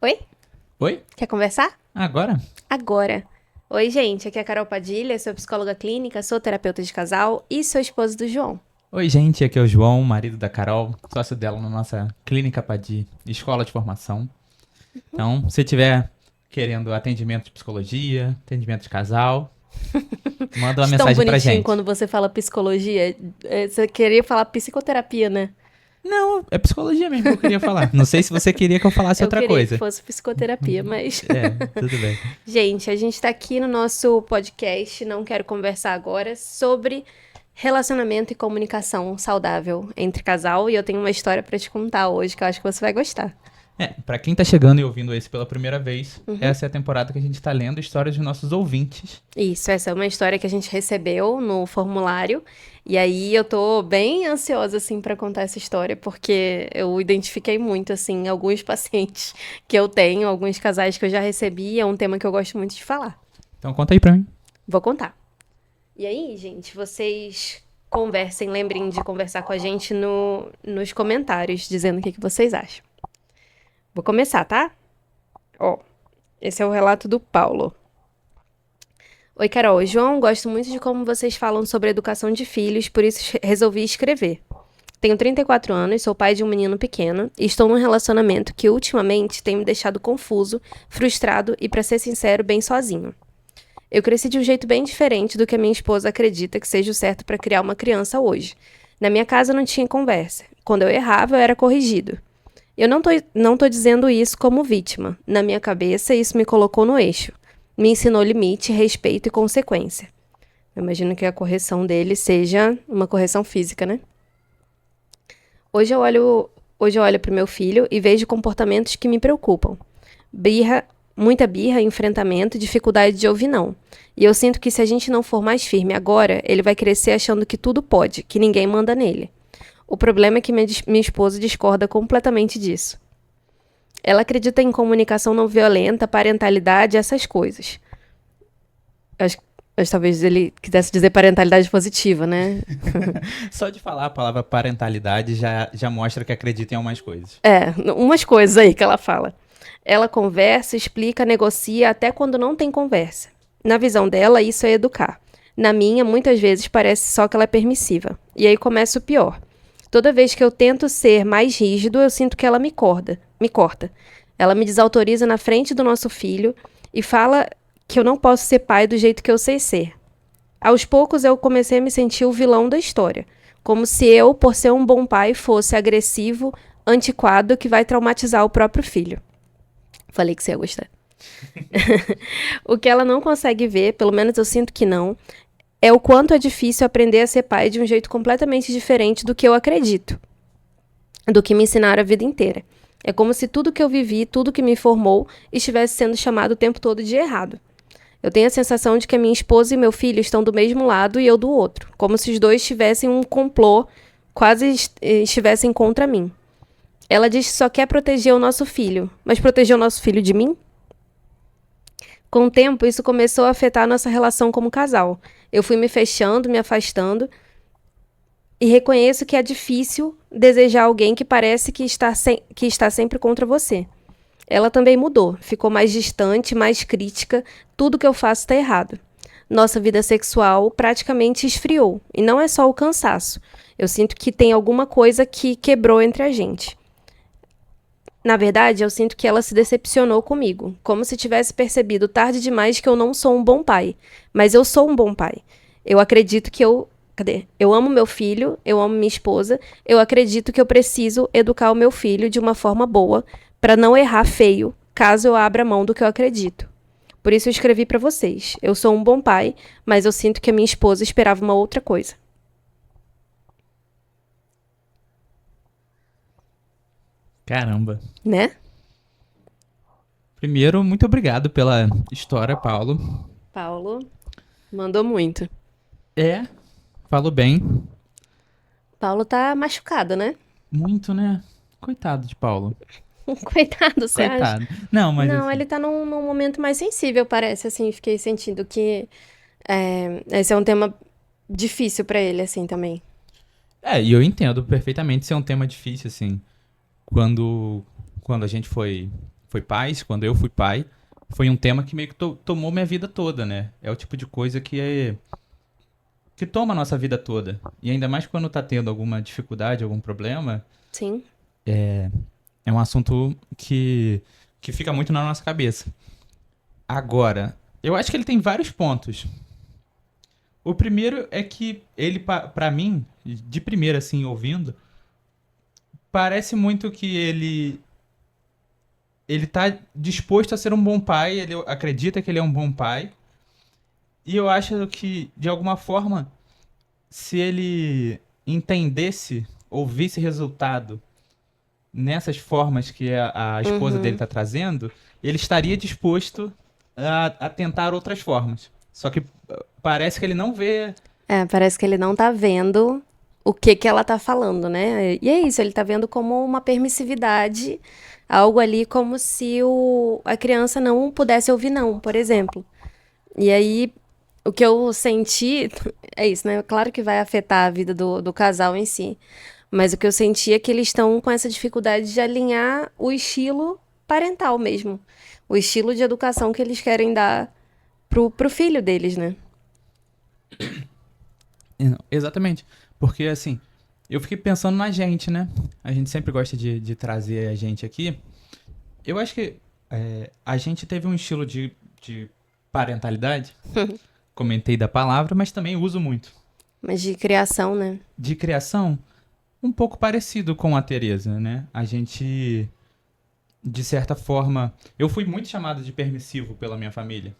Oi? Oi? Quer conversar? Agora? Agora. Oi, gente. Aqui é a Carol Padilha, sou psicóloga clínica, sou terapeuta de casal e sou esposa do João. Oi, gente, aqui é o João, marido da Carol, sócio dela na nossa clínica Padi, escola de formação. Então, se tiver querendo atendimento de psicologia, atendimento de casal, manda uma Acho tão mensagem pra bonitinho gente. quando você fala psicologia. Você queria falar psicoterapia, né? Não, é psicologia mesmo que eu queria falar. Não sei se você queria que eu falasse Eu outra queria que coisa. fosse psicoterapia, mas... É, tudo bem. Gente, a gente tá aqui no nosso podcast, Não Quero Conversar Agora, sobre relacionamento e comunicação saudável entre casal. E eu tenho uma história pra te contar hoje que eu acho que você vai gostar. Pra quem tá chegando e ouvindo esse pela primeira vez, Uhum. essa é a temporada que a gente tá lendo histórias dos nossos ouvintes. Isso, essa é uma história que a gente recebeu no formulário. E aí eu tô bem ansiosa, assim, pra contar essa história, porque eu identifiquei muito, assim, alguns pacientes que eu tenho, alguns casais que eu já recebi, e é um tema que eu gosto muito de falar. Então conta aí pra mim. Vou contar. E aí, gente, vocês conversem, lembrem de conversar com a gente nos comentários, dizendo o que vocês acham. Vou começar, tá? Ó, esse é o relato do Paulo. Oi, Carol. João, gosto muito de como vocês falam sobre educação de filhos, por isso resolvi escrever. Tenho 34 anos, sou pai de um menino pequeno e estou num relacionamento que ultimamente tem me deixado confuso, frustrado e, pra ser sincero, bem sozinho. Eu cresci de um jeito bem diferente do que a minha esposa acredita que seja o certo para criar uma criança hoje. Na minha casa não tinha conversa. Quando eu errava, eu era corrigido. Eu não tô dizendo isso como vítima. Na minha cabeça, isso me colocou no eixo. Me ensinou limite, respeito e consequência. Eu imagino que a correção dele seja uma correção física, né? Hoje eu olho para o meu filho e vejo comportamentos que me preocupam. Muita birra, enfrentamento, dificuldade de ouvir não. E eu sinto que se a gente não for mais firme agora, ele vai crescer achando que tudo pode, que ninguém manda nele. O problema é que minha esposa discorda completamente disso. Ela acredita em comunicação não violenta, parentalidade, essas coisas. Acho que talvez ele quisesse dizer parentalidade positiva, né? Só de falar a palavra parentalidade já mostra que acredita em algumas coisas. Umas coisas aí que ela fala. Ela conversa, explica, negocia até quando não tem conversa. Na visão dela, isso é educar. Na minha, muitas vezes parece só que ela é permissiva. E aí começa o pior. Toda vez que eu tento ser mais rígido, eu sinto que ela me corta. Ela me desautoriza na frente do nosso filho e fala que eu não posso ser pai do jeito que eu sei ser. Aos poucos eu comecei a me sentir o vilão da história, como se eu, por ser um bom pai, fosse agressivo, antiquado, que vai traumatizar o próprio filho. Falei que você ia gostar. O que ela não consegue ver, pelo menos eu sinto que não, é o quanto é difícil aprender a ser pai de um jeito completamente diferente do que eu acredito, do que me ensinaram a vida inteira. É como se tudo que eu vivi, tudo que me formou, estivesse sendo chamado o tempo todo de errado. Eu tenho a sensação de que a minha esposa e meu filho estão do mesmo lado e eu do outro, como se os dois tivessem um complô, quase estivessem contra mim. Ela diz que só quer proteger o nosso filho, mas proteger o nosso filho de mim? Com o tempo, isso começou a afetar a nossa relação como casal. Eu fui me fechando, me afastando, e reconheço que é difícil desejar alguém que parece que está sempre contra você. Ela também mudou, ficou mais distante, mais crítica, tudo que eu faço está errado. Nossa vida sexual praticamente esfriou, e não é só o cansaço. Eu sinto que tem alguma coisa que quebrou entre a gente. Na verdade, eu sinto que ela se decepcionou comigo, como se tivesse percebido tarde demais que eu não sou um bom pai. Mas eu sou um bom pai. Eu acredito que eu amo meu filho, eu amo minha esposa, eu acredito que eu preciso educar o meu filho de uma forma boa, para não errar feio, caso eu abra mão do que eu acredito. Por isso eu escrevi para vocês. Eu sou um bom pai, mas eu sinto que a minha esposa esperava uma outra coisa. Caramba. Né? Primeiro, muito obrigado pela história, Paulo. Paulo mandou muito. Falou bem. Paulo tá machucado, né? Muito, né? Coitado de Paulo. Coitado, você acha? Coitado. Não, mas Não, assim. ele tá num momento mais sensível, parece, assim, fiquei sentindo que esse é um tema difícil pra ele, assim, também. E eu entendo perfeitamente ser um tema difícil, assim. Quando a gente foi foi pais, quando eu fui pai, foi um tema que meio que tomou minha vida toda, né? É o tipo de coisa que toma a nossa vida toda. E ainda mais quando tá tendo alguma dificuldade, algum problema, Sim. é um assunto que fica muito na nossa cabeça. Agora, eu acho que ele tem vários pontos. O primeiro é que ele, pra mim, de primeira, assim, ouvindo, parece muito que ele tá disposto a ser um bom pai, ele acredita que ele é um bom pai, e eu acho que, de alguma forma, se ele entendesse ou visse resultado nessas formas que a esposa dele Uhum. tá trazendo, ele estaria disposto a tentar outras formas. Só que parece que ele não vê. Parece que ele não tá vendo o que que ela tá falando, né? E é isso, ele tá vendo como uma permissividade, algo ali como se a criança não pudesse ouvir não, por exemplo. E aí, o que eu senti é isso, né? Claro que vai afetar a vida do casal em si. Mas o que eu senti é que eles estão com essa dificuldade de alinhar o estilo parental mesmo. O estilo de educação que eles querem dar pro filho deles, né? Exatamente. Porque, assim, eu fiquei pensando na gente, né? A gente sempre gosta de trazer a gente aqui. Eu acho que a gente teve um estilo de parentalidade, comentei da palavra, mas também uso muito. Mas de criação, né? De criação, um pouco parecido com a Teresa, né? A gente, de certa forma, eu fui muito chamado de permissivo pela minha família.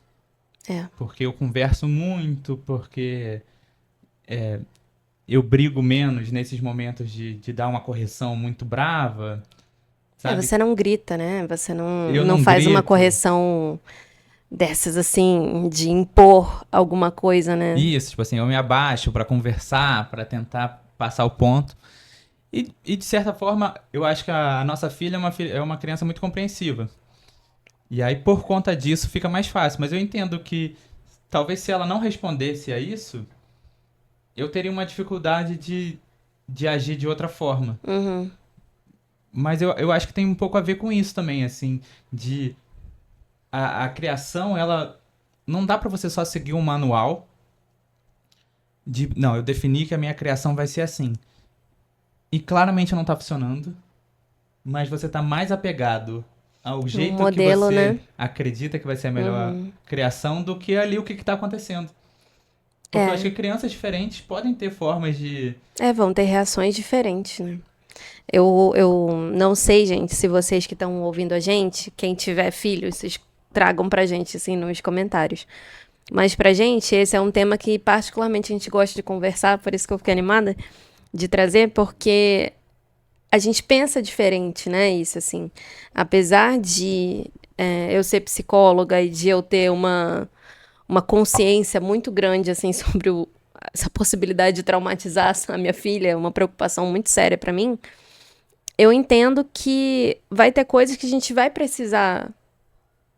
É. Porque eu converso muito, porque eu brigo menos nesses momentos de dar uma correção muito brava, sabe? Você não grita, né? Você não, Eu não não faz uma grito. correção dessas assim, de impor alguma coisa, né? Isso, tipo assim, eu me abaixo pra conversar, pra tentar passar o ponto. E, de certa forma, eu acho que a nossa filha é uma criança muito compreensiva. E aí, por conta disso, fica mais fácil. Mas eu entendo que talvez se ela não respondesse a isso, eu teria uma dificuldade de agir de outra forma. Uhum. Mas eu acho que tem um pouco a ver com isso também, assim, de a criação, ela não dá pra você só seguir um manual de, não, eu defini que a minha criação vai ser assim. E claramente não tá funcionando, mas você tá mais apegado ao Um jeito que modelo, você né? acredita que vai ser a melhor Uhum. criação do que ali o que tá acontecendo. Porque eu acho É. que crianças diferentes podem ter formas de. Vão ter reações diferentes, né? Eu não sei, gente, se vocês que estão ouvindo a gente, quem tiver filhos, vocês tragam pra gente, assim, nos comentários. Mas pra gente, esse é um tema que particularmente a gente gosta de conversar, por isso que eu fiquei animada de trazer, porque a gente pensa diferente, né? Isso, assim. Apesar de eu ser psicóloga e de eu ter uma consciência muito grande, assim, sobre essa possibilidade de traumatizar a minha filha, é uma preocupação muito séria pra mim, eu entendo que vai ter coisas que a gente vai precisar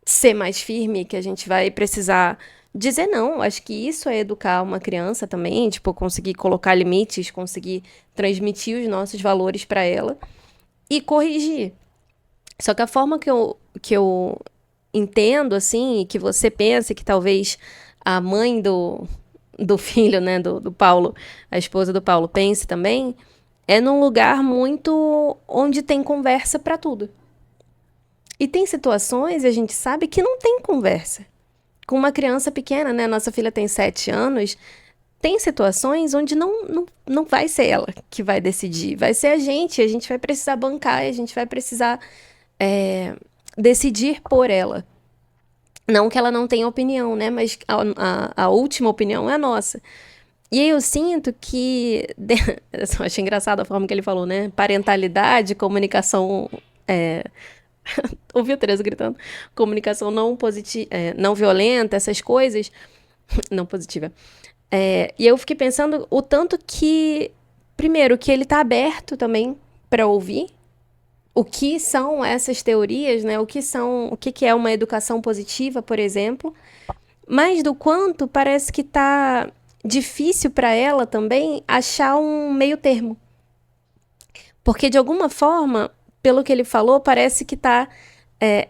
ser mais firme, que a gente vai precisar dizer não. Acho que isso é educar uma criança também, tipo, conseguir colocar limites, conseguir transmitir os nossos valores para ela e corrigir. Só que a forma que eu entendo, assim, e que você pensa que talvez a mãe do filho, né, do Paulo, a esposa do Paulo, pense também, é num lugar muito onde tem conversa para tudo. E tem situações, a gente sabe, que não tem conversa. Com uma criança pequena, né? Nossa filha tem 7 anos. Tem situações onde não vai ser ela que vai decidir. Vai ser a gente vai precisar bancar, a gente vai precisar decidir por ela. Não que ela não tenha opinião, né? Mas a última opinião é a nossa. E aí eu sinto que. Eu achei engraçado a forma que ele falou, né? Parentalidade, comunicação. Ouviu a Teresa gritando? Comunicação não positiva, não violenta, essas coisas. Não positiva. E eu fiquei pensando o tanto que. Primeiro, que ele tá aberto também para ouvir o que são essas teorias, né? O que é uma educação positiva, por exemplo. Mas do quanto parece que tá difícil para ela também achar um meio termo. Porque, de alguma forma, pelo que ele falou, parece que tá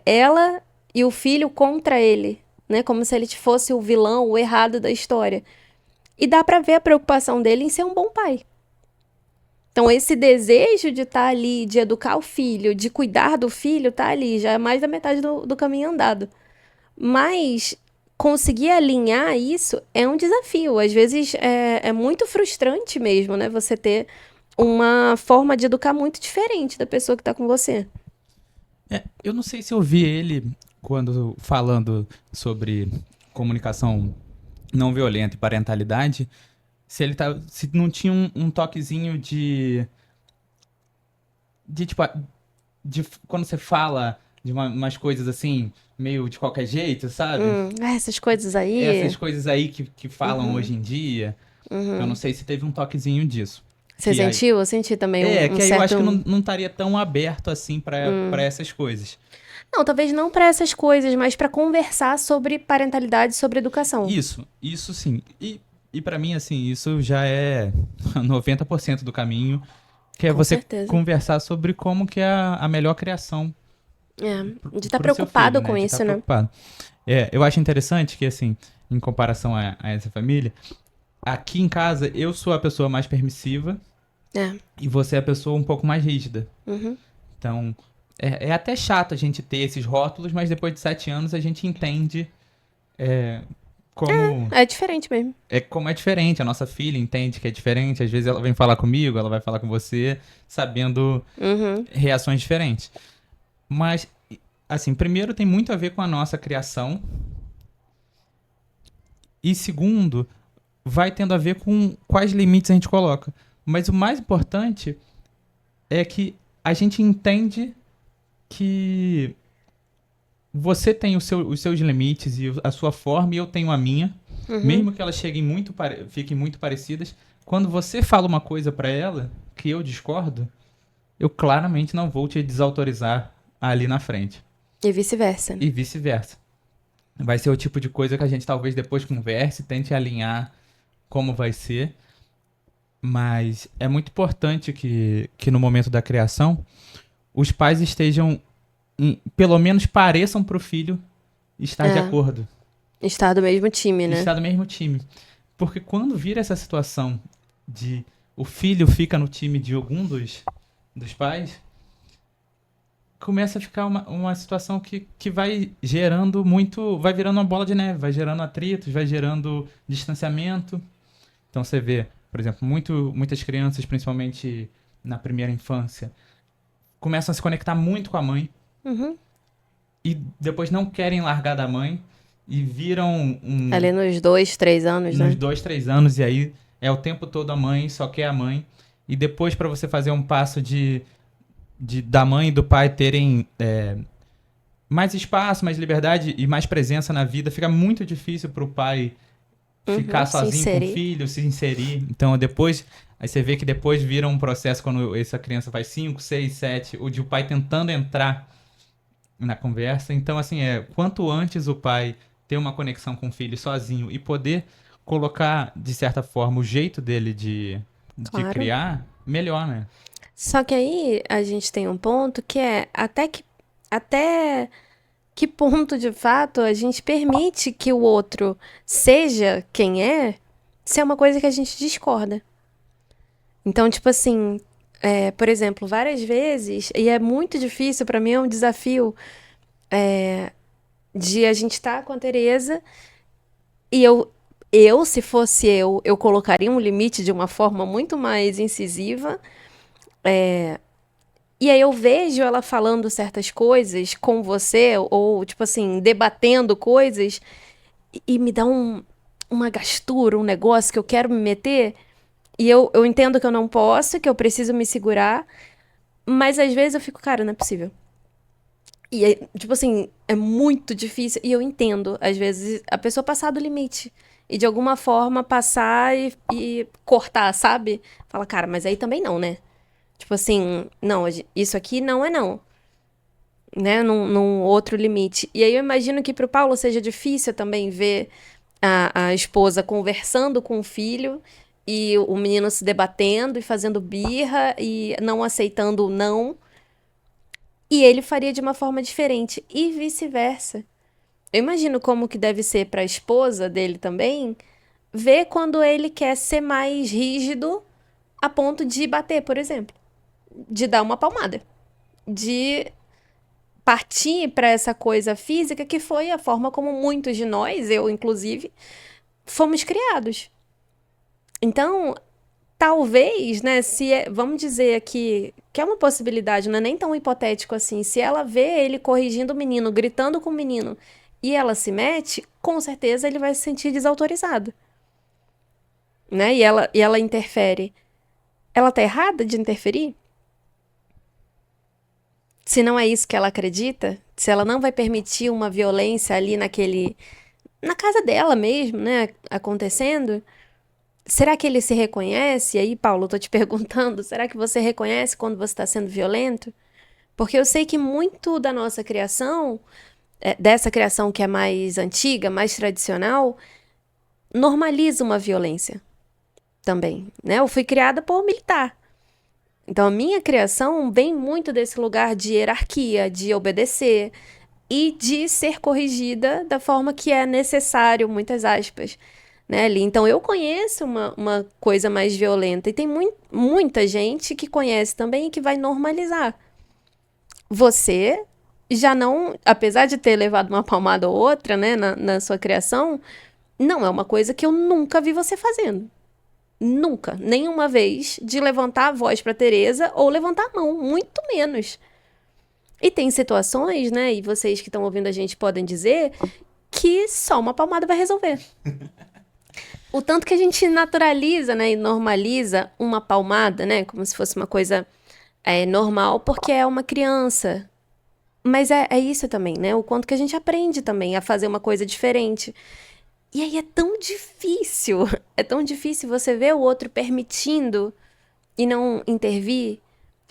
ela e o filho contra ele, né? Como se ele fosse o vilão, o errado da história. E dá pra ver a preocupação dele em ser um bom pai. Então, esse desejo de estar ali, de educar o filho, de cuidar do filho, tá ali, já é mais da metade do caminho andado. Mas conseguir alinhar isso é um desafio. Às vezes é muito frustrante mesmo, né? Você ter uma forma de educar muito diferente da pessoa que tá com você. Eu não sei se eu vi ele quando falando sobre comunicação não violenta e parentalidade, se não tinha um toquezinho de tipo, quando você fala de umas coisas assim, meio de qualquer jeito, sabe? Essas coisas aí. Essas coisas aí que falam hoje em dia, eu não sei se teve um toquezinho disso. Você Que aí, sentiu? Eu senti também um que aí eu acho que certo. não estaria tão aberto assim pra essas coisas. Não, talvez não para essas coisas, mas para conversar sobre parentalidade, sobre educação. Isso sim. E para mim, assim, isso já é 90% do caminho, que é Com você certeza. conversar sobre como que é a melhor criação É, de estar pro seu filho, preocupado né? com De estar isso, né? preocupado. Eu acho interessante que, assim, em comparação a essa família, aqui em casa eu sou a pessoa mais permissiva É. e você é a pessoa um pouco mais rígida. Uhum. Então, é até chato a gente ter esses rótulos, mas depois de 7 anos a gente entende como É diferente mesmo. como é diferente. A nossa filha entende que é diferente. Às vezes ela vem falar comigo, ela vai falar com você, sabendo Uhum. reações diferentes. Mas, assim, primeiro tem muito a ver com a nossa criação. E segundo, vai tendo a ver com quais limites a gente coloca. Mas o mais importante é que a gente entende que você tem os seus limites e a sua forma, e eu tenho a minha. Uhum. Mesmo que elas fiquem muito parecidas, quando você fala uma coisa pra ela que eu discordo, eu claramente não vou te desautorizar ali na frente. E vice-versa. E vice-versa. Vai ser o tipo de coisa que a gente talvez depois converse, tente alinhar como vai ser. Mas é muito importante que no momento da criação os pais estejam, pelo menos pareçam pro filho estar de É. acordo. Estar do mesmo time, né? Estar do mesmo time. Porque quando vira essa situação de o filho fica no time de algum dos pais, começa a ficar uma situação que vai gerando muito. Vai virando uma bola de neve, vai gerando atritos, vai gerando distanciamento. Então você vê, por exemplo, muitas crianças, principalmente na primeira infância, começam a se conectar muito com a mãe Uhum. e depois não querem largar da mãe e viram Ali nos 2, 3 anos, nos né? 2, 3 anos, e aí é o tempo todo a mãe, só quer a mãe. E depois, para você fazer um passo da mãe e do pai terem mais espaço, mais liberdade e mais presença na vida, fica muito difícil para o pai ficar Uhum. Se sozinho com o inserir. filho, se inserir. Então, depois, aí você vê que depois vira um processo quando essa criança faz 5, 6, 7, o de o pai tentando entrar na conversa. Então, assim, quanto antes o pai ter uma conexão com o filho sozinho e poder colocar, de certa forma, o jeito dele de Claro. criar, melhor, né? Só que aí a gente tem um ponto que é até que ponto de fato a gente permite que o outro seja quem é, se é uma coisa que a gente discorda. Então, tipo assim, por exemplo, várias vezes, e é muito difícil, pra mim é um desafio de a gente estar com a Tereza e se fosse eu colocaria um limite de uma forma muito mais incisiva. E aí eu vejo ela falando certas coisas com você, ou, tipo assim, debatendo coisas, e me dá uma gastura, um negócio que eu quero me meter, e eu entendo que eu não posso, que eu preciso me segurar, mas às vezes eu fico, cara, não é possível. E, tipo assim, é muito difícil, e eu entendo, às vezes, a pessoa passar do limite. E de alguma forma passar e cortar, sabe? Fala, cara, mas aí também não, né? Tipo assim, não, isso aqui não é não, né? Num outro limite. E aí eu imagino que pro Paulo seja difícil também ver a esposa conversando com o filho e o menino se debatendo e fazendo birra e não aceitando o não. e ele faria de uma forma diferente e vice-versa. Eu imagino como que deve ser para a esposa dele também, ver quando ele quer ser mais rígido a ponto de bater, por exemplo, de dar uma palmada, de partir para essa coisa física que foi a forma como muitos de nós, eu inclusive, fomos criados. Então, talvez, né, vamos dizer aqui que é uma possibilidade, não é nem tão hipotético assim, se ela vê ele corrigindo o menino, gritando com o menino, e ela se mete, com certeza ele vai se sentir desautorizado, né? E ela interfere. Ela tá errada de interferir? Se não é isso que ela acredita, se ela não vai permitir uma violência ali na casa dela mesmo, né, acontecendo, será que ele se reconhece? E aí, Paulo, eu tô te perguntando, será que você reconhece quando você está sendo violento? Porque eu sei que muito da nossa criação, dessa criação que é mais antiga, mais tradicional, normaliza uma violência também, né? Eu fui criada por militar. Então, a minha criação vem muito desse lugar de hierarquia, de obedecer e de ser corrigida da forma que é necessário, muitas aspas, né, ali. Então, eu conheço uma coisa mais violenta e tem muita gente que conhece também e que vai normalizar. Você já não, apesar de ter levado uma palmada ou outra, né, na sua criação, não é uma coisa que eu nunca vi você fazendo. Nunca, nenhuma vez, de levantar a voz para Teresa ou levantar a mão, muito menos. E tem situações, né, e vocês que estão ouvindo a gente podem dizer, que só uma palmada vai resolver. O tanto que a gente naturaliza, né, e normaliza uma palmada, né, como se fosse uma coisa normal, porque é uma criança. Mas é isso também, né, o quanto que a gente aprende também a fazer uma coisa diferente. E aí é tão difícil você ver o outro permitindo e não intervir.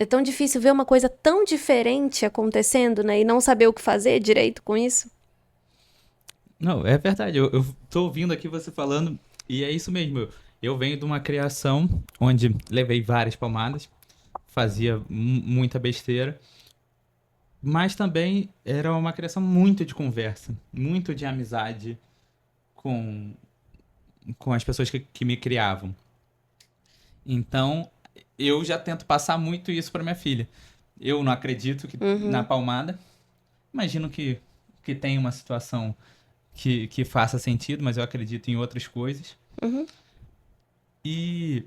É tão difícil ver uma coisa tão diferente acontecendo, né? E não saber o que fazer direito com isso. Não, é verdade. Eu tô ouvindo aqui você falando, e é isso mesmo. Eu venho de uma criação onde levei várias palmadas, fazia muita besteira, mas também era uma criação muito de conversa, muito de amizade com, com as pessoas que me criavam. Então, eu já tento passar muito isso para minha filha. Eu não acredito que na Uhum, palmada. Imagino que tem uma situação que faça sentido, mas eu acredito em outras coisas. uhum. E,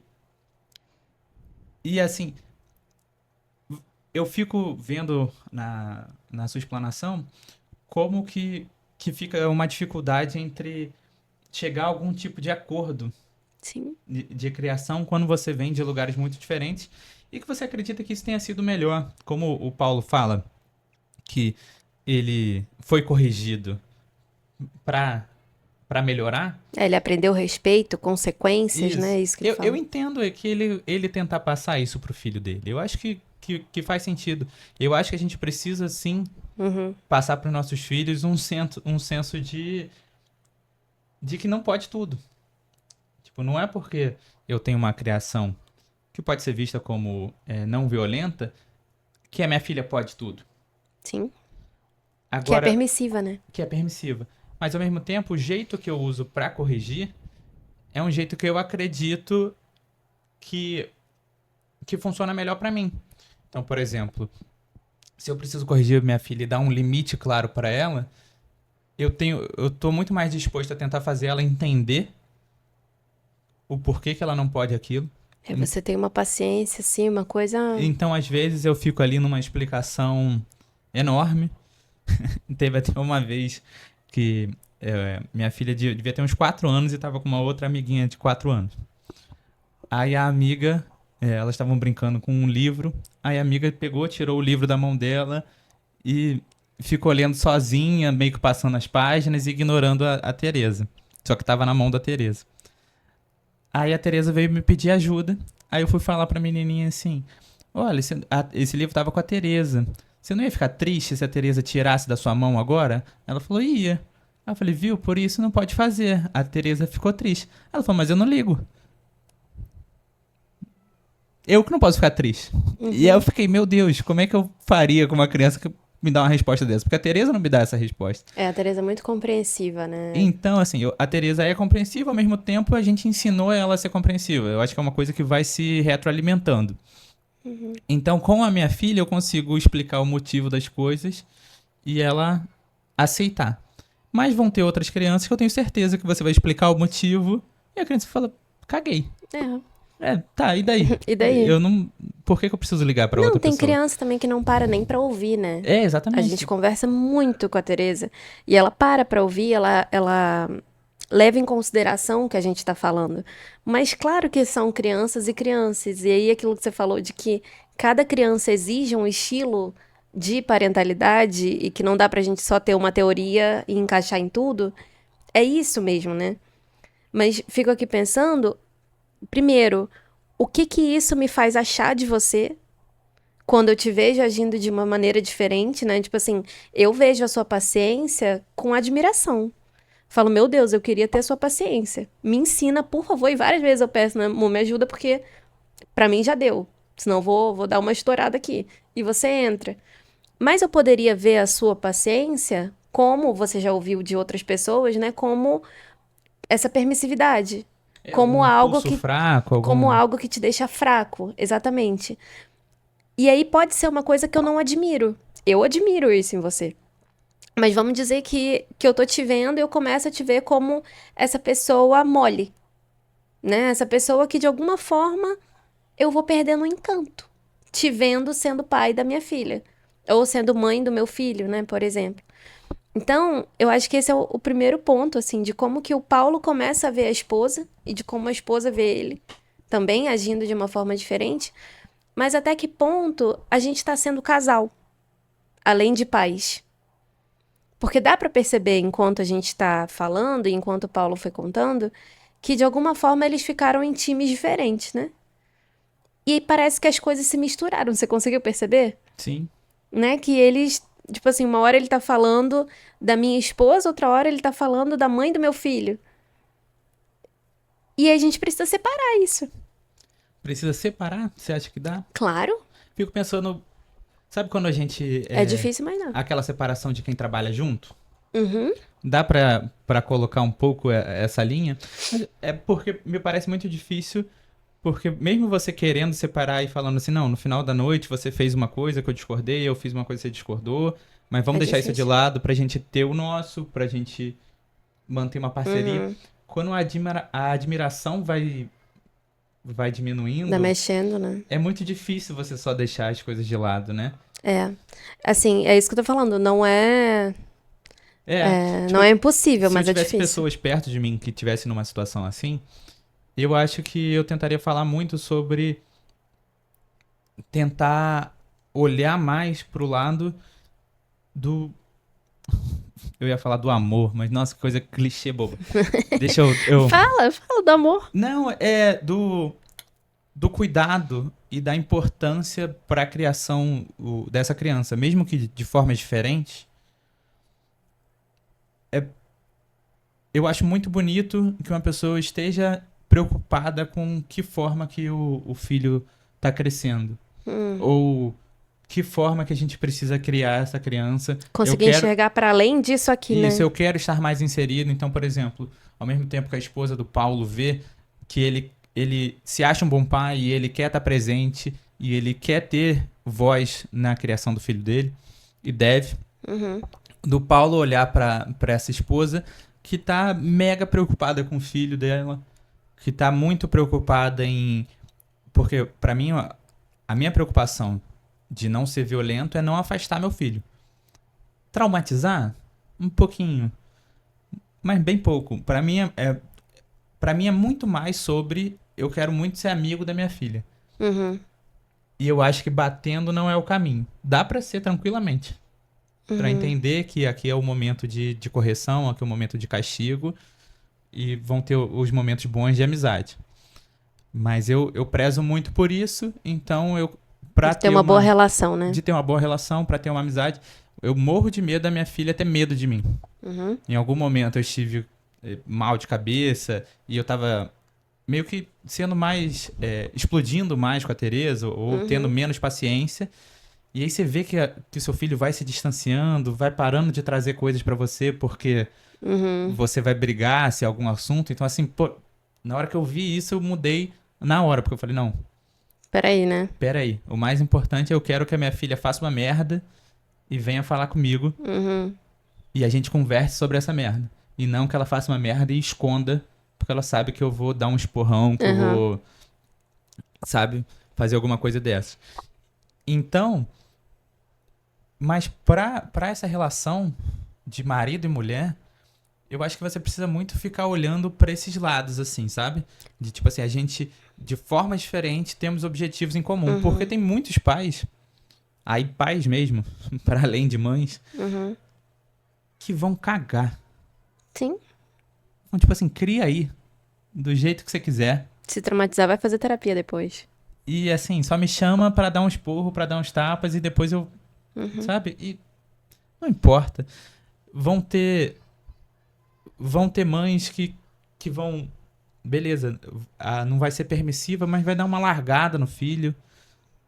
e assim, eu fico vendo na sua explanação como que fica uma dificuldade entre chegar a algum tipo de acordo Sim. de criação quando você vem de lugares muito diferentes e que você acredita que isso tenha sido melhor. Como o Paulo fala, que ele foi corrigido para melhorar. Ele aprendeu respeito, consequências, né? Isso. É isso que ele Eu fala. entendo que ele tentar passar isso pro filho dele. Eu acho que faz sentido. Eu acho que a gente precisa, sim, Uhum. passar para os nossos filhos um senso de que não pode tudo. Tipo, não é porque eu tenho uma criação que pode ser vista como não violenta que a minha filha pode tudo. Sim. Que é Agora, permissiva, né? que é permissiva. Mas, ao mesmo tempo, o jeito que eu uso para corrigir é um jeito que eu acredito que, que funciona melhor para mim. Então, por exemplo, se eu preciso corrigir minha filha e dar um limite claro para ela, eu tô muito mais disposto a tentar fazer ela entender o porquê que ela não pode aquilo. É, você tem uma paciência, assim, uma coisa. Então, às vezes, eu fico ali numa explicação enorme. Teve até uma vez que minha filha devia ter uns 4 anos e estava com uma outra amiguinha de 4 anos. Aí a amiga, elas estavam brincando com um livro, aí a amiga pegou, tirou o livro da mão dela e ficou lendo sozinha, meio que passando as páginas e ignorando a Tereza. Só que estava na mão da Tereza. Aí a Tereza veio me pedir ajuda, aí eu fui falar pra menininha assim, olha, esse livro tava com a Tereza. Você não ia ficar triste se a Tereza tirasse da sua mão agora? Ela falou, ia. Aí eu falei, viu, por isso não pode fazer. A Tereza ficou triste. Ela falou, mas eu não ligo. eu que não posso ficar triste. E aí eu fiquei, meu Deus, como é que eu faria com uma criança que me dá uma resposta dessa? Porque a Tereza não me dá essa resposta. A Tereza é muito compreensiva, né? Então, assim, a Tereza é compreensiva, ao mesmo tempo a gente ensinou ela a ser compreensiva. Eu acho que é uma coisa que vai se retroalimentando. Então, com a minha filha, eu consigo explicar o motivo das coisas e ela aceitar. Mas vão ter outras crianças que eu tenho certeza que você vai explicar o motivo e a criança fala, caguei. Tá, e daí? E daí? Eu não... Por que eu preciso ligar pra outra Tem pessoa? criança também que não para nem pra ouvir, né? A Exatamente. gente conversa muito com a Tereza e ela para ouvir, ela leva em consideração o que a gente tá falando. Mas claro que são crianças e crianças. E aí aquilo que você falou de que cada criança exige um estilo de parentalidade e que não dá pra gente só ter uma teoria e encaixar em tudo, é isso mesmo, né? Mas fico aqui pensando, primeiro, o que que isso me faz achar de você quando eu te vejo agindo de uma maneira diferente, né? Tipo assim, eu vejo a sua paciência com admiração. Falo, meu Deus, eu queria ter a sua paciência. Me ensina, por favor. E várias vezes eu peço, né, amor, me ajuda, porque pra mim já deu. Senão eu vou dar uma estourada aqui. E você entra. Mas eu poderia ver a sua paciência, como você já ouviu de outras pessoas, né? Como essa permissividade. Como Um algo pulso que fraco, como algo que te deixa fraco, exatamente. E aí pode ser uma coisa que eu não admiro. Eu admiro isso em você. Mas vamos dizer que eu tô te vendo e eu começo a te ver como essa pessoa mole, né? Essa pessoa que de alguma forma eu vou perdendo o encanto, te vendo sendo pai da minha filha, ou sendo mãe do meu filho, né, por exemplo. Então, eu acho que esse é o primeiro ponto, assim, de como que o Paulo começa a ver a esposa e de como a esposa vê ele, também agindo de uma forma diferente, mas até que ponto a gente está sendo casal, além de pais. Porque dá para perceber, enquanto a gente está falando e enquanto o Paulo foi contando, que de alguma forma eles ficaram em times diferentes, né? E parece que as coisas se misturaram, você conseguiu perceber? Sim. Né? Que eles, tipo assim, uma hora ele tá falando da minha esposa, outra hora ele tá falando da mãe do meu filho. E a gente precisa separar isso. Precisa separar? Você acha que dá? Claro, Fico pensando, sabe quando a gente... é difícil, mas não. Aquela separação de quem trabalha junto? Uhum. Dá pra colocar um pouco essa linha? É porque me parece muito difícil, porque mesmo você querendo separar e falando assim, não, no final da noite você fez uma coisa que eu discordei, eu fiz uma coisa que você discordou, mas vamos É deixar isso de difícil. lado pra gente ter o nosso, pra gente manter uma parceria. Uhum. Quando a admiração vai diminuindo, Tá mexendo, né? é muito difícil você só deixar as coisas de lado, né? É. Assim, é isso que eu tô falando. Não é. Tipo, Não é impossível, se eu mas é tivesse difícil. pessoas perto de mim que estivessem numa situação assim, eu acho que eu tentaria falar muito sobre tentar olhar mais pro lado do... Eu ia falar do amor, mas nossa, que coisa clichê boba. Deixa eu... Fala do amor. Não, é do cuidado e da importância para a criação dessa criança, mesmo que de formas diferentes. Eu acho muito bonito que uma pessoa esteja preocupada com que forma que o filho está crescendo. Ou que forma que a gente precisa criar essa criança. Conseguir enxergar para além disso aqui, né? Isso, eu quero estar mais inserido. Então, por exemplo, ao mesmo tempo que a esposa do Paulo vê que ele se acha um bom pai e ele quer estar presente e ele quer ter voz na criação do filho dele, e deve, do Paulo olhar para essa esposa que tá mega preocupada com o filho dela, que tá muito preocupada em... Porque, pra mim, a minha preocupação de não ser violento é não afastar meu filho. Traumatizar? Um pouquinho. Mas bem pouco. Pra mim para mim é muito mais sobre eu quero muito ser amigo da minha filha. E eu acho que batendo não é o caminho. Dá pra ser tranquilamente. Pra entender que aqui é o momento de correção, aqui é o momento de castigo, e vão ter os momentos bons de amizade. Mas eu prezo muito por isso, então pra De ter uma boa relação, né? de ter uma boa relação, pra ter uma amizade, eu morro de medo da minha filha ter medo de mim. Em algum momento eu estive mal de cabeça e eu tava meio que sendo mais, explodindo mais com a Tereza, ou tendo menos paciência. E aí você vê que o seu filho vai se distanciando, vai parando de trazer coisas pra você, porque você vai brigar se é algum assunto. Então, assim, pô, na hora que eu vi isso, eu mudei na hora, porque eu falei, não, Peraí, né? peraí, o mais importante é eu quero que a minha filha faça uma merda e venha falar comigo e a gente converse sobre essa merda. E não que ela faça uma merda e esconda, porque ela sabe que eu vou dar um esporrão, que eu vou, sabe, fazer alguma coisa dessa. Então, mas pra essa relação de marido e mulher, eu acho que você precisa muito ficar olhando pra esses lados, assim, sabe? De tipo assim, a gente, de forma diferente, temos objetivos em comum. Porque tem muitos pais, aí pais mesmo, para além de mães, que vão cagar. Sim. Então, tipo assim, cria aí, do jeito que você quiser. Se traumatizar, vai fazer terapia depois. E assim, só me chama pra dar um esporro, pra dar uns tapas e depois eu, sabe? E não importa. Vão ter mães que vão, beleza, não vai ser permissiva, mas vai dar uma largada no filho,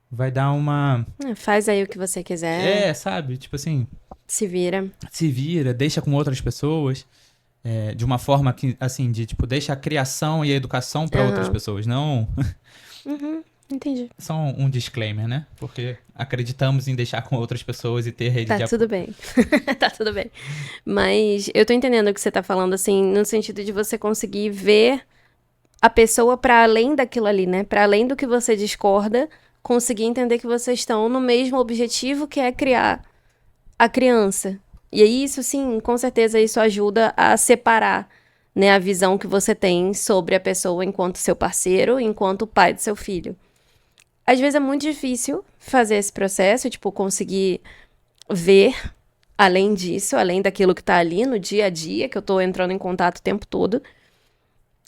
vai dar uma, Faz aí o que você quiser, sabe? Tipo assim, se vira. se vira, deixa com outras pessoas, de uma forma que, assim, de tipo, deixa a criação e a educação pra outras pessoas, não Entendi. só um disclaimer, né? Porque acreditamos em deixar com outras pessoas e ter rede Tá de tudo bem. Tá tudo bem. Mas eu tô entendendo o que você tá falando, assim, no sentido de você conseguir ver a pessoa pra além daquilo ali, né? Pra além do que você discorda, conseguir entender que vocês estão no mesmo objetivo, que é criar a criança. E aí, isso sim, com certeza, isso ajuda a separar, né, a visão que você tem sobre a pessoa enquanto seu parceiro, enquanto pai do seu filho. Às vezes é muito difícil fazer esse processo, tipo, conseguir ver além disso, além daquilo que tá ali no dia a dia, que eu tô entrando em contato o tempo todo.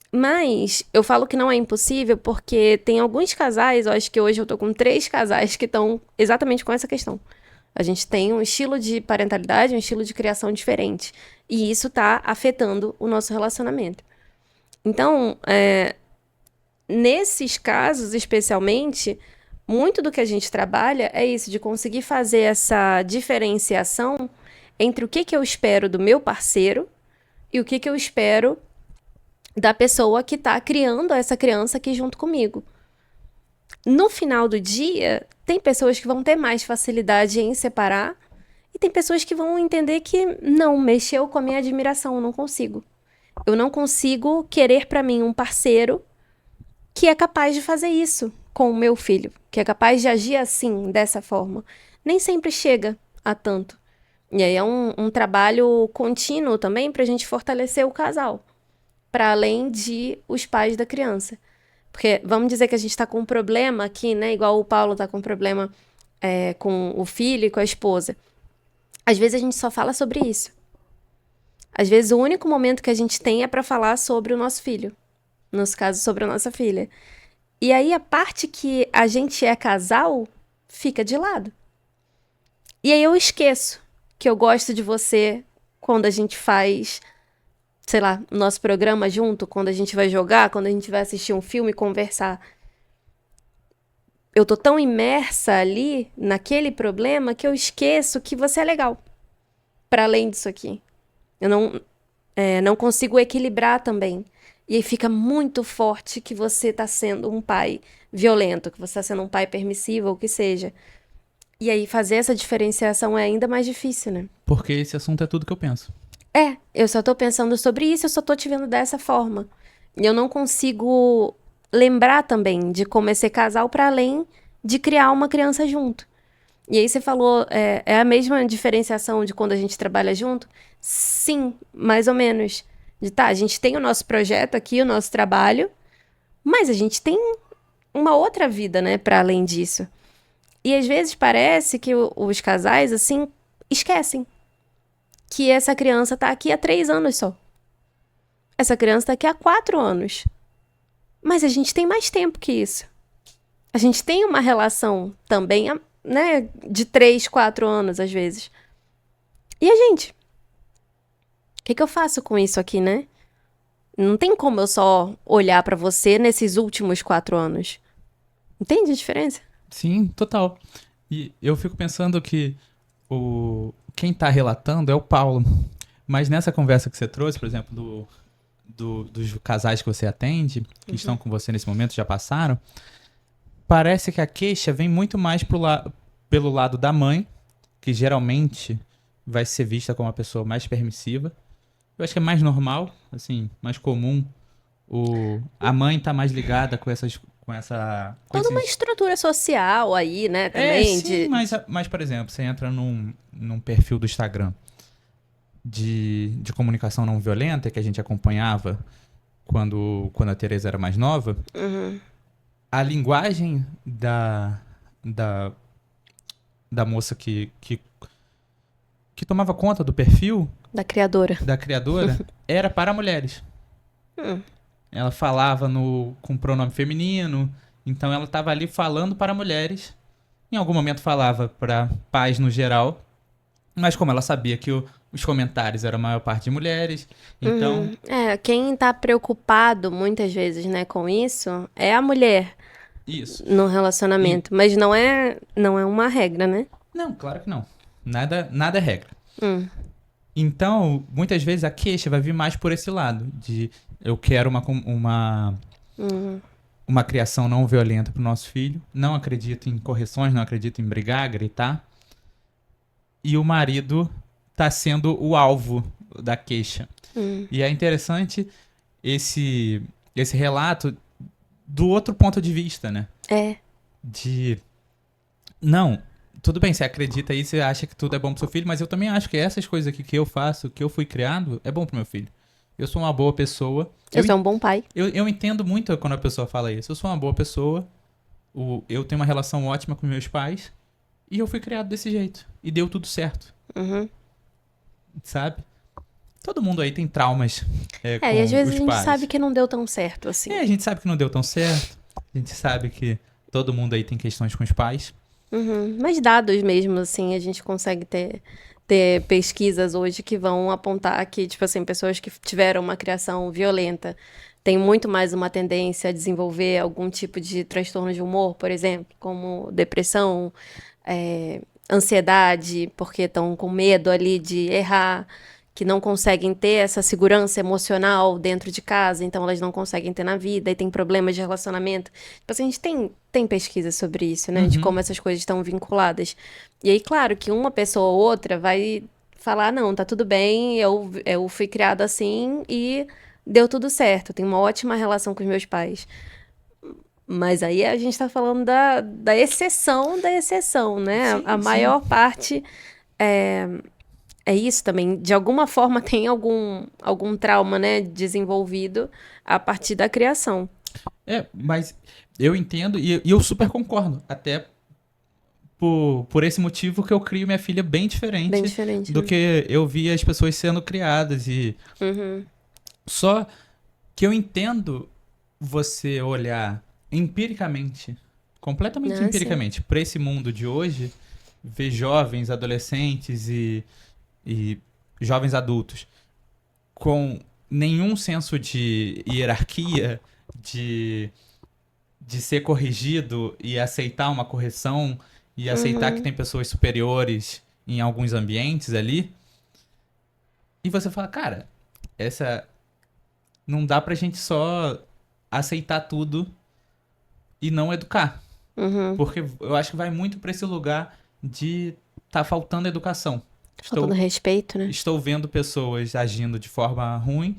Mas eu falo que não é impossível porque tem alguns casais, eu acho que hoje eu tô com 3 casais que estão exatamente com essa questão. A gente tem um estilo de parentalidade, um estilo de criação diferente. E isso tá afetando o nosso relacionamento. Então, nesses casos, especialmente, muito do que a gente trabalha é isso, de conseguir fazer essa diferenciação entre o que eu espero do meu parceiro e o que eu espero da pessoa que está criando essa criança aqui junto comigo. No final do dia, tem pessoas que vão ter mais facilidade em separar e tem pessoas que vão entender que não, mexeu com a minha admiração, eu não consigo. Eu não consigo querer para mim um parceiro que é capaz de fazer isso com o meu filho, que é capaz de agir assim, dessa forma. Nem sempre chega a tanto. E aí é um trabalho contínuo também para a gente fortalecer o casal, para além de os pais da criança. Porque vamos dizer que a gente está com um problema aqui, né? Igual o Paulo está com um problema com o filho e com a esposa. Às vezes a gente só fala sobre isso. Às vezes o único momento que a gente tem é para falar sobre o nosso filho. No nosso caso, sobre a nossa filha. E aí a parte que a gente é casal fica de lado. E aí eu esqueço que eu gosto de você quando a gente faz, sei lá, nosso programa junto, quando a gente vai jogar, quando a gente vai assistir um filme e conversar. Eu tô tão imersa ali naquele problema que eu esqueço que você é legal. Para além disso aqui. Eu não consigo equilibrar também. E aí fica muito forte que você tá sendo um pai violento, que você tá sendo um pai permissivo, ou o que seja. E aí fazer essa diferenciação é ainda mais difícil, né? Porque esse assunto é tudo que eu penso. Eu só tô pensando sobre isso, eu só tô te vendo dessa forma. E eu não consigo lembrar também de como é ser casal para além de criar uma criança junto. E aí você falou, é a mesma diferenciação de quando a gente trabalha junto? Sim, mais ou menos. A gente tem o nosso projeto aqui, o nosso trabalho, mas a gente tem uma outra vida, né, para além disso. E às vezes parece que os casais, assim, esquecem que essa criança tá aqui há 3 anos só. Essa criança tá aqui há 4 anos. Mas a gente tem mais tempo que isso. A gente tem uma relação também, né, de 3, 4 anos, às vezes. E a gente? O que eu faço com isso aqui, né? Não tem como eu só olhar pra você nesses últimos 4 anos. Entende a diferença? Sim, total. E eu fico pensando que quem tá relatando é o Paulo. Mas nessa conversa que você trouxe, por exemplo, dos casais que você atende, que estão com você nesse momento, já passaram, parece que a queixa vem muito mais pelo lado da mãe, que geralmente vai ser vista como uma pessoa mais permissiva. Eu acho que é mais normal, assim, mais comum. A mãe tá mais ligada com com Toda uma esses. estrutura social aí, né, É, também, sim, mas por exemplo, você entra num perfil do Instagram de comunicação não violenta, que a gente acompanhava quando a Teresa era mais nova, Uhum. a linguagem da, da moça que tomava conta do perfil Da criadora. da criadora era para mulheres. Hum. Ela falava com pronome feminino, então ela estava ali falando para mulheres. Em algum momento falava para pais no geral, mas como ela sabia que os comentários eram a maior parte de mulheres, então Quem tá preocupado muitas vezes, né, com isso é a mulher isso. no E- relacionamento, mas não é uma regra, né? não, claro que não. Nada é regra. Hum. Então, muitas vezes a queixa vai vir mais por esse lado, de eu quero Uhum. uma criação não violenta para o nosso filho, não acredito em correções, não acredito em brigar, gritar, e o marido tá sendo o alvo da queixa. Hum. E é interessante esse relato do outro ponto de vista, né? É. De, não, tudo bem, você acredita aí, você acha que tudo é bom pro seu filho, mas eu também acho que essas coisas aqui que eu faço, que eu fui criado, é bom pro meu filho. Eu sou uma boa pessoa. Eu sou um bom pai. Eu entendo muito quando a pessoa fala isso. Eu sou uma boa pessoa, eu tenho uma relação ótima com meus pais, e eu fui criado desse jeito. E deu tudo certo, Uhum. sabe? Todo mundo aí tem traumas E às com vezes os a gente pais. sabe que não deu tão certo assim. A gente sabe que não deu tão certo. A gente sabe que todo mundo aí tem questões com os pais. Uhum. Mas dados mesmo, assim, a gente consegue ter pesquisas hoje que vão apontar que, tipo assim, pessoas que tiveram uma criação violenta têm muito mais uma tendência a desenvolver algum tipo de transtorno de humor, por exemplo, como depressão, ansiedade, porque estão com medo ali de errar, que não conseguem ter essa segurança emocional dentro de casa, então elas não conseguem ter na vida e tem problemas de relacionamento. Tipo assim, a gente tem pesquisa sobre isso, né? De como essas coisas estão vinculadas. E aí, claro, que uma pessoa ou outra vai falar, não, tá tudo bem, eu fui criada assim e deu tudo certo, tenho uma ótima relação com os meus pais. Mas aí a gente tá falando da exceção da exceção, né? A Sim, sim. maior parte é isso também. De alguma forma tem algum trauma, né, desenvolvido a partir da criação. Mas eu entendo e eu super concordo. Até por esse motivo que eu crio minha filha bem Bem diferente diferente, do né? que eu vi as pessoas sendo criadas. E Uhum. só que eu entendo você olhar empiricamente, completamente Ah, sim. empiricamente, para esse mundo de hoje, ver jovens, adolescentes e jovens adultos com nenhum senso de hierarquia, de, de ser corrigido e aceitar uma correção e aceitar que Uhum. tem pessoas superiores em alguns ambientes ali. E você fala, cara, essa não dá pra gente só aceitar tudo e não educar. Uhum. Porque eu acho que vai muito pra esse lugar de tá faltando educação. Faltando Estou, respeito, né? estou vendo pessoas agindo de forma ruim,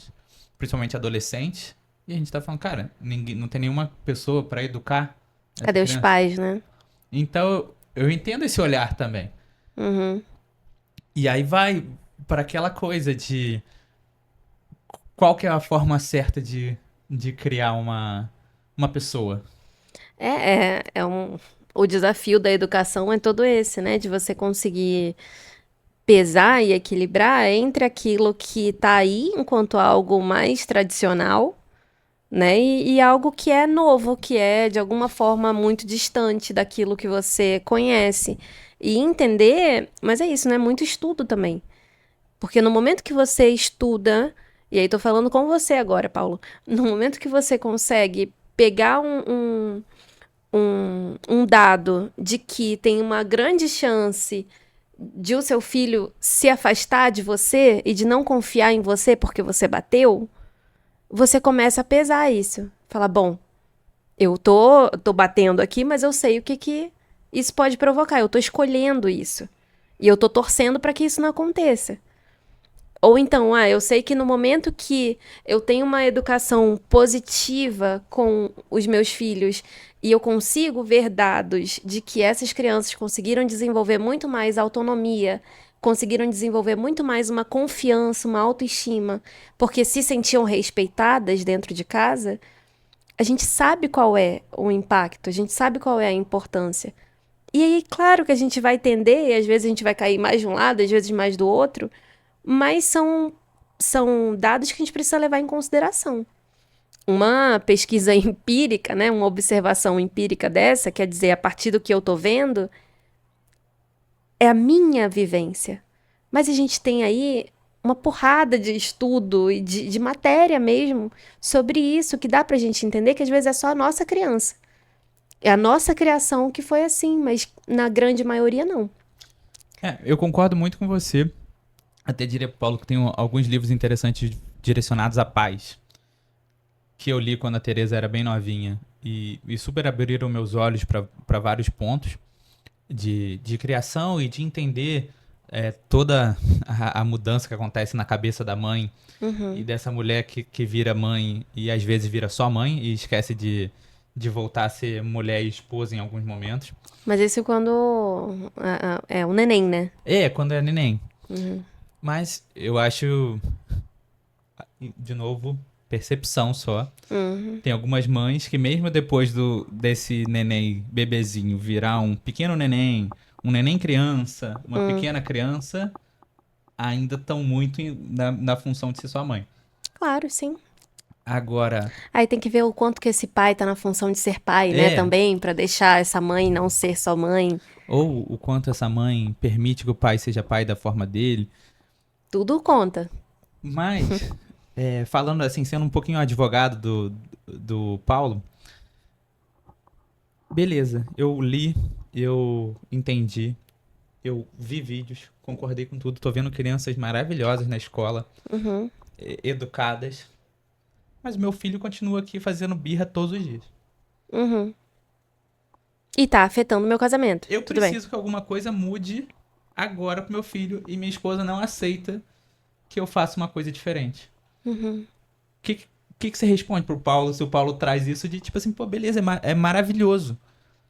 principalmente adolescentes, e a gente tá falando, cara, ninguém, não tem nenhuma pessoa pra educar essa Cadê os criança. pais, né? Então, eu entendo esse olhar também. Uhum. E aí vai para aquela coisa de qual que é a forma certa de criar uma pessoa. O desafio da educação é todo esse, né? De você conseguir pesar e equilibrar entre aquilo que tá aí enquanto algo mais tradicional, né? E algo que é novo, que é de alguma forma muito distante daquilo que você conhece. E entender, mas é isso, né? Muito estudo também. Porque no momento que você estuda E aí tô falando com você agora, Paulo. No momento que você consegue pegar um dado de que tem uma grande chance de o seu filho se afastar de você e de não confiar em você porque você bateu, você começa a pesar isso. Fala, bom, eu tô batendo aqui, mas eu sei o que isso pode provocar. Eu tô escolhendo isso. E eu tô torcendo para que isso não aconteça. Ou então, eu sei que no momento que eu tenho uma educação positiva com os meus filhos e eu consigo ver dados de que essas crianças conseguiram desenvolver muito mais autonomia, conseguiram desenvolver muito mais uma confiança, uma autoestima, porque se sentiam respeitadas dentro de casa, a gente sabe qual é o impacto, a gente sabe qual é a importância. E aí, claro que a gente vai tender, e às vezes a gente vai cair mais de um lado, às vezes mais do outro, mas são dados que a gente precisa levar em consideração. Uma pesquisa empírica, né, uma observação empírica dessa, quer dizer, a partir do que eu estou vendo, é a minha vivência. Mas a gente tem aí uma porrada de estudo e de matéria mesmo sobre isso, que dá pra gente entender que às vezes é só a nossa criança. É a nossa criação que foi assim, mas na grande maioria não. Eu concordo muito com você. Até diria pro Paulo que tem alguns livros interessantes direcionados à paz, que eu li quando a Teresa era bem novinha, e super abriram meus olhos para vários pontos de criação e de entender toda a mudança que acontece na cabeça da mãe e dessa mulher que vira mãe e às vezes vira só mãe e esquece de voltar a ser mulher e esposa em alguns momentos. Mas isso quando é o neném, né? Quando é neném. Mas eu acho, de novo, percepção só. Tem algumas mães que mesmo depois desse neném bebezinho virar um pequeno neném, um neném criança, uma pequena criança, ainda estão muito na função de ser sua mãe. Claro, sim. Agora... Aí tem que ver o quanto que esse pai tá na função de ser pai, né, também, pra deixar essa mãe não ser só mãe. Ou o quanto essa mãe permite que o pai seja pai da forma dele. Tudo conta. Mas, falando assim, sendo um pouquinho advogado do Paulo, beleza, eu li, eu entendi, eu vi vídeos, concordei com tudo, tô vendo crianças maravilhosas na escola, educadas, mas meu filho continua aqui fazendo birra todos os dias. E tá afetando meu casamento. Eu Tudo preciso bem. que alguma coisa mude agora pro meu filho e minha esposa não aceita que eu faça uma coisa diferente. O que você responde pro Paulo se o Paulo traz isso de tipo assim, pô, beleza, é maravilhoso.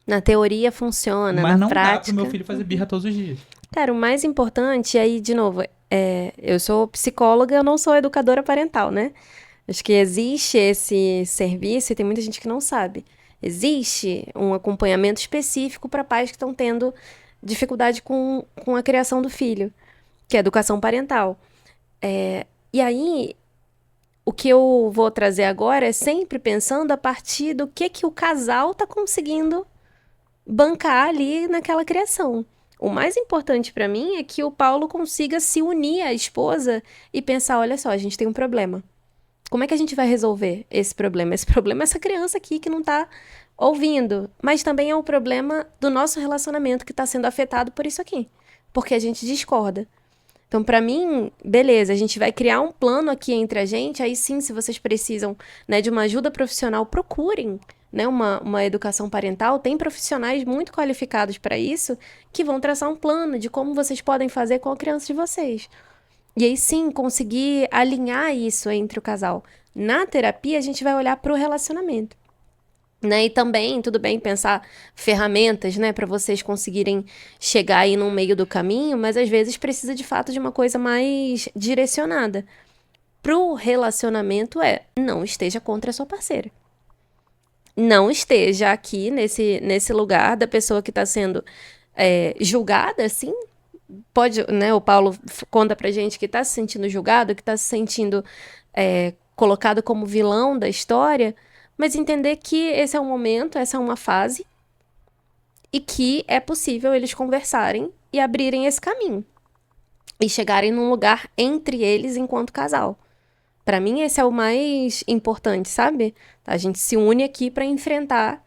Na teoria funciona, Mas na não prática... dá pro meu filho fazer birra todos os dias. Cara, o mais importante, aí, de novo, eu sou psicóloga, eu não sou educadora parental, né? Acho que existe esse serviço e tem muita gente que não sabe. Existe um acompanhamento específico para pais que estão tendo dificuldade com a criação do filho, que é a educação parental. E aí, o que eu vou trazer agora é sempre pensando a partir do que o casal está conseguindo bancar ali naquela criação. O mais importante para mim é que o Paulo consiga se unir à esposa e pensar, olha só, a gente tem um problema. Como é que a gente vai resolver esse problema? Esse problema é essa criança aqui que não tá ouvindo, mas também é o problema do nosso relacionamento que está sendo afetado por isso aqui, porque a gente discorda. Então, para mim, beleza, a gente vai criar um plano aqui entre a gente, aí sim, se vocês precisam, né, de uma ajuda profissional, procurem, né, uma educação parental, tem profissionais muito qualificados para isso, que vão traçar um plano de como vocês podem fazer com a criança de vocês. E aí sim, conseguir alinhar isso entre o casal. Na terapia, a gente vai olhar para o relacionamento. Né? E também, tudo bem, pensar ferramentas, né, para vocês conseguirem chegar aí no meio do caminho, mas às vezes precisa de fato de uma coisa mais direcionada. Pro relacionamento não esteja contra a sua parceira. Não esteja aqui nesse lugar da pessoa que está sendo julgada, assim. Pode, né, o Paulo conta pra gente que está se sentindo julgado, que está se sentindo colocado como vilão da história, mas entender que esse é um momento, essa é uma fase, e que é possível eles conversarem e abrirem esse caminho. E chegarem num lugar entre eles enquanto casal. Pra mim, esse é o mais importante, sabe? A gente se une aqui pra enfrentar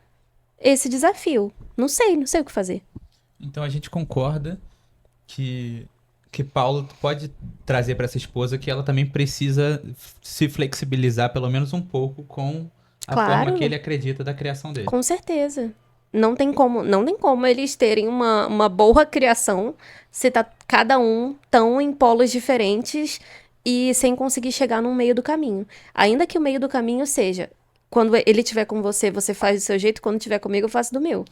esse desafio. Não sei o que fazer. Então a gente concorda que, que Paulo pode trazer para essa esposa que ela também precisa se flexibilizar pelo menos um pouco com a forma que Claro, ele acredita da criação dele. com certeza. Não tem como eles terem uma boa criação se tá cada um tão em polos diferentes e sem conseguir chegar no meio do caminho. Ainda que o meio do caminho seja, quando ele estiver com você, você faz do seu jeito, quando estiver comigo, eu faço do meu.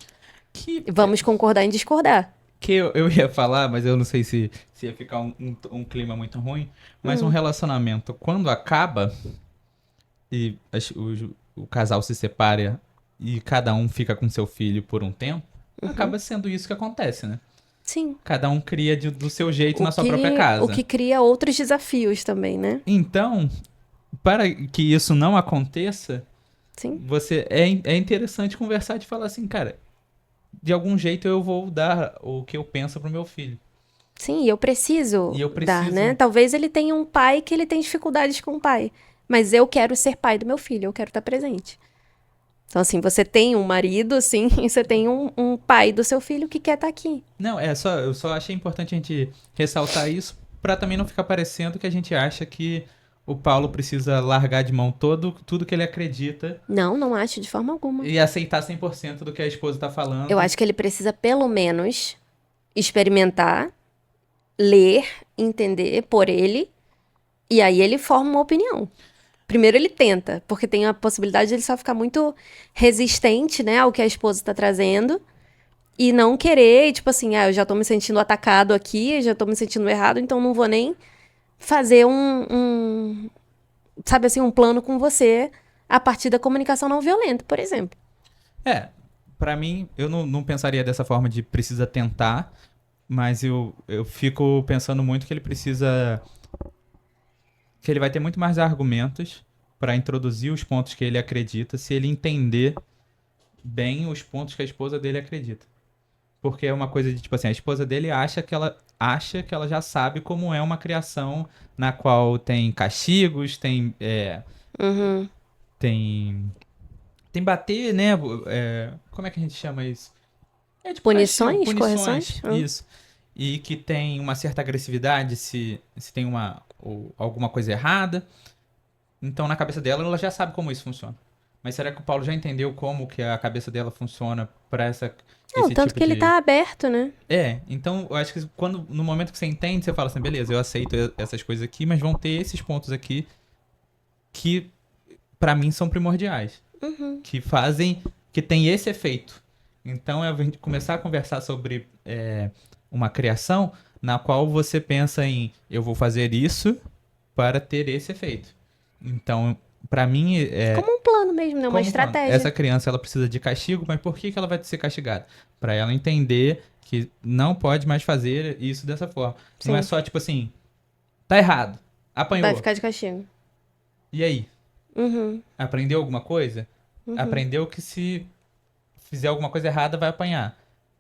Que, Vamos concordar em discordar. que eu ia falar, mas eu não sei se ia ficar um clima muito ruim, mas um relacionamento, quando acaba e o casal se separa e cada um fica com seu filho por um tempo, acaba sendo isso que acontece, né? Sim. Cada um cria do seu jeito O na sua que, própria o casa. que cria outros desafios também, né? Então, para que isso não aconteça, Sim. é interessante conversar e falar assim, cara, de algum jeito eu vou dar o que eu penso pro meu filho. Sim, e eu preciso E eu dar, né? preciso. Talvez ele tenha um pai que ele tem dificuldades com o pai. Mas eu quero ser pai do meu filho, eu quero estar presente. Então, assim, você tem um marido, sim, e você tem um pai do seu filho que quer estar aqui. Não, eu só achei importante a gente ressaltar isso pra também não ficar parecendo que a gente acha que o Paulo precisa largar de mão tudo que ele acredita Não, não acho de forma alguma. e aceitar 100% do que a esposa tá Eu falando. acho que ele precisa, pelo menos, experimentar, ler, entender por ele, e aí ele forma uma opinião. Primeiro ele tenta, porque tem a possibilidade de ele só ficar muito resistente, né, ao que a esposa está trazendo e não querer, tipo assim, eu já tô me sentindo atacado aqui, já tô me sentindo errado, então não vou nem fazer sabe assim, um plano com você a partir da comunicação não violenta, por exemplo. É, pra mim, eu não pensaria dessa forma de precisa tentar, mas eu fico pensando muito que ele precisa. Que ele vai ter muito mais argumentos pra introduzir os pontos que ele acredita se ele entender bem os pontos que a esposa dele acredita. Porque é uma coisa de, tipo assim, a esposa dele acha que ela já sabe como é uma criação na qual tem castigos, Uhum. tem, tem bater, né? Como é que a gente chama isso? É tipo castigo, Punições, punições, correções? isso. E que tem uma certa agressividade se tem alguma coisa errada. Então, na cabeça dela, ela já sabe como isso funciona. Mas será que o Paulo já entendeu como que a cabeça dela funciona para Não, esse tanto tipo que ele de... tá aberto, né? Então eu acho que no momento que você entende, você fala assim, beleza, eu aceito essas coisas aqui, mas vão ter esses pontos aqui que pra mim são primordiais, Uhum. que fazem, que tem esse efeito. Então é a gente começar a conversar sobre uma criação na qual você pensa em eu vou fazer isso para ter esse efeito. Então, pra mim, Como um plano mesmo, né? Uma como plano. estratégia. Essa criança ela precisa de castigo, mas por que ela vai ser castigada? Para ela entender que não pode mais fazer isso dessa forma. Não é Sim. só tipo assim, tá errado, Vai apanhou. ficar de castigo. E aí? Uhum. Aprendeu alguma coisa? Aprendeu que se fizer alguma coisa errada vai apanhar.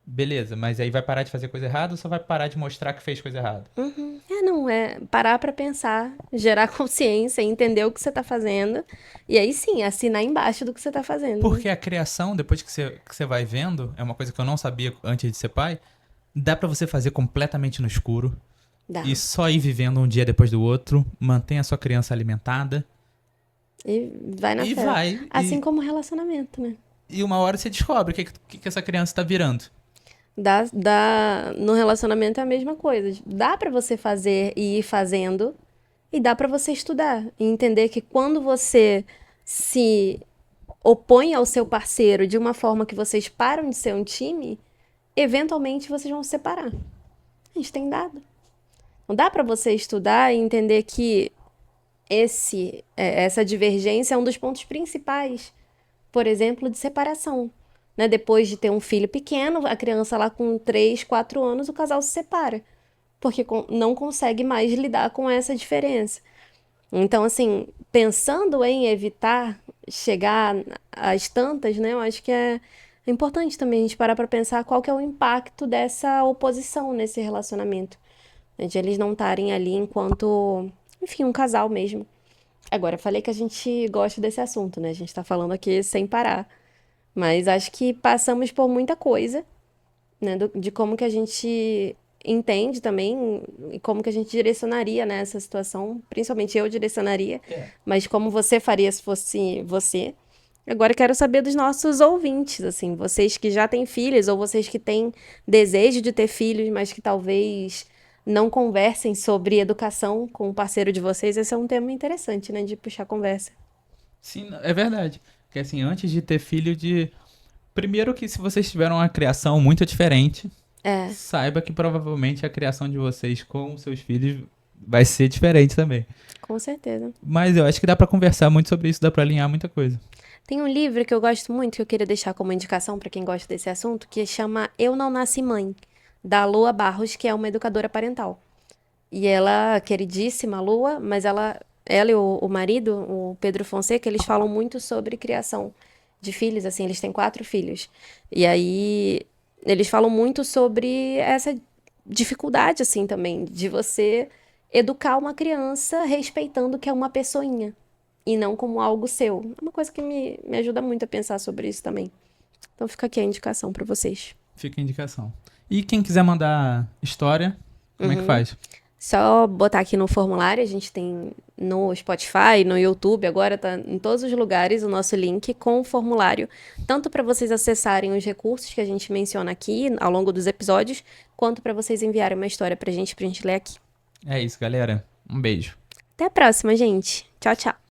Beleza, mas aí vai parar de fazer coisa errada ou só vai parar de mostrar que fez coisa errada? Uhum. Não, é parar pra pensar, gerar consciência, entender o que você tá fazendo. E aí sim, assinar embaixo do que você tá fazendo, né? Porque a criação, depois que você vai vendo, é uma coisa que eu não sabia antes de ser pai, dá pra você fazer completamente no escuro. Dá. E só ir vivendo um dia depois do outro, mantém a sua criança alimentada E vai na e fé. vai. Assim como relacionamento, né? E uma hora você descobre o que essa criança tá virando. No relacionamento é a mesma coisa. Dá pra você fazer e ir fazendo, e dá pra você estudar e entender que quando você se opõe ao seu parceiro de uma forma que vocês param de ser um time, eventualmente vocês vão se separar. A gente tem dado. Não dá pra você estudar e entender que essa divergência é um dos pontos principais, por exemplo, de separação. Né? Depois de ter um filho pequeno, a criança lá com 3, 4 anos, o casal se separa, porque não consegue mais lidar com essa diferença. Então, assim, pensando em evitar chegar às tantas, né? Eu acho que é importante também a gente parar para pensar qual que é o impacto dessa oposição nesse relacionamento, né? De eles não estarem ali enquanto, enfim, um casal mesmo. Agora, eu falei que a gente gosta desse assunto, né? A gente tá falando aqui sem parar. Mas acho que passamos por muita coisa, né? De como que a gente entende também e como que a gente direcionaria, né, essa situação. Principalmente eu direcionaria, É. mas como você faria se fosse você. Agora eu quero saber dos nossos ouvintes, assim, vocês que já têm filhos ou vocês que têm desejo de ter filhos, mas que talvez não conversem sobre educação com o parceiro de vocês. Esse é um tema interessante, né, de puxar conversa. Sim, é verdade. Porque assim, antes de ter filho, de. Primeiro que se vocês tiveram uma criação muito diferente, É, saiba que provavelmente a criação de vocês com os seus filhos vai ser diferente também. com certeza. Mas eu acho que dá pra conversar muito sobre isso, dá pra alinhar muita coisa. Tem um livro que eu gosto muito, que eu queria deixar como indicação para quem gosta desse assunto, que chama Eu Não Nasci Mãe, da Lua Barros, que é uma educadora parental. E ela, queridíssima Lua, mas ela e o marido, o Pedro Fonseca, eles falam muito sobre criação de filhos, assim, eles têm 4 filhos. E aí, eles falam muito sobre essa dificuldade, assim, também, de você educar uma criança respeitando que é uma pessoinha e não como algo seu. É uma coisa que me ajuda muito a pensar sobre isso também. Então fica aqui a indicação para vocês. Fica a indicação. E quem quiser mandar história, como é que Uhum. faz? Só botar aqui no formulário, a gente tem no Spotify, no YouTube, agora tá em todos os lugares o nosso link com o formulário, tanto para vocês acessarem os recursos que a gente menciona aqui ao longo dos episódios, quanto para vocês enviarem uma história pra gente ler aqui. É isso, galera. Um beijo. Até a próxima, gente. Tchau, tchau.